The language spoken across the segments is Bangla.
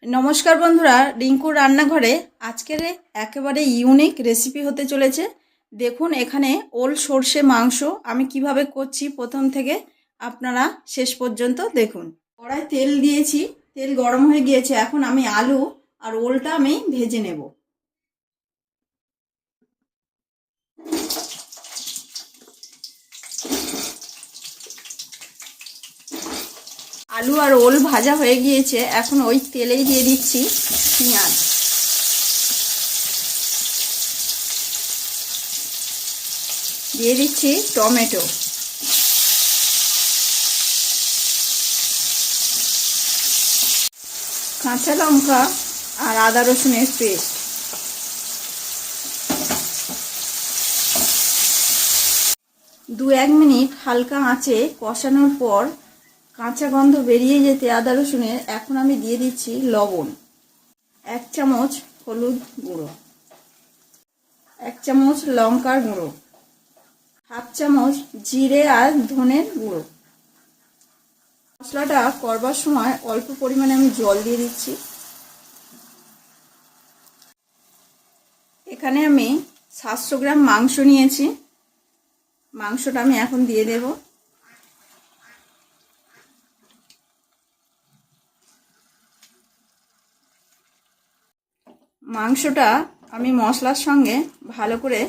नमस्कार बंधुरा रिंकुर रान्नाघरे आजकेर एकेबारे यूनिक रेसिपि होते चलेছে। देखुन एखाने ओल सर्षे मांस आमी किभाबे करछि प्रथम थेके आपनारा शेष पर्यन्त देखुन। कड़ाई तेल दिएछि, तेल गरम हये गिয়েছে। এখন আমি आलू और ओलटा আমি भेजे नेब। आलू और ओल भाजा হয়ে গিয়েছে। এখন ওই তেলেই দিয়ে দিচ্ছি পেঁয়াজ, দিয়ে দিচ্ছি টমেটো, কাঁচা লঙ্কা আর আদা রসুনের পেস্ট। দু এক মিনিট হালকা আঁচে কষানোর পর কাঁচা গন্ধ বেরিয়ে যেতে আদা রসুনের এখন আমি দিয়ে দিচ্ছি লবণ, 1 চামচ হলুদ গুঁড়ো, 1 চামচ লঙ্কার গুঁড়ো, 1/2 চামচ জিরে আর ধনের গুঁড়ো। মশলাটা করবার সময় অল্প পরিমাণে আমি জল দিয়ে দিচ্ছি। এখানে আমি 700 গ্রাম মাংস নিয়েছি। মাংসটা আমি এখন দিয়ে দেব। মাংসটা আমি মশলার সঙ্গে ভালো করে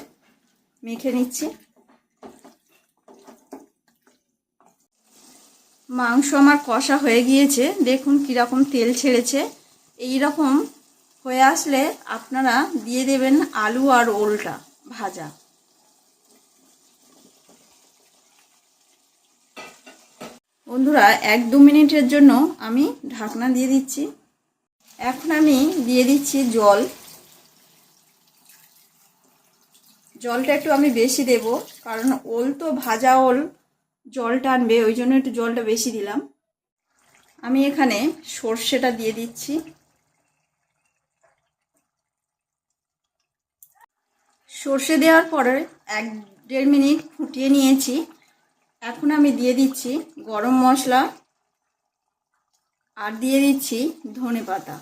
মেখে নিচ্ছি। মাংস আমার কষা হয়ে গিয়েছে, দেখুন কীরকম তেল ছেড়েছে। এই রকম হয়ে আসলে আপনারা দিয়ে দেবেন আলু আর ওলটা ভাজা। বন্ধুরা 1-2 মিনিটের জন্য আমি ঢাকনা দিয়ে দিচ্ছি। এখন আমি দিয়ে দিচ্ছি জল। জলটা একটু আমি বেশি দেব, কারণ ওল তো ভাজা ওল জল টানবে, ওই জন্য একটু জলটা বেশি দিলাম। আমি এখানে সর্ষেটা দিয়ে দিচ্ছি। সর্ষে দেওয়ার পরে 1-1.5 মিনিট ফুটিয়ে নিয়েছি। এখন আমি দিয়ে দিচ্ছি গরম মশলা আর দিয়ে দিচ্ছি ধনে পাতা।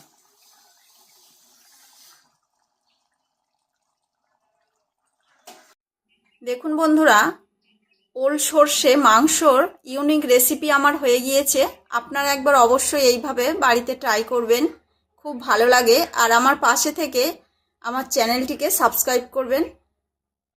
দেখুন বন্ধুরা, ওল সর্ষে মাংসর ইউনিক রেসিপি আমার হয়ে গিয়েছে। আপনারা একবার অবশ্যই এইভাবে বাড়িতে ট্রাই করবেন, খুব ভালো লাগে। আর আমার পাশে থেকে আমার চ্যানেলটিকে সাবস্ক্রাইব করবেন।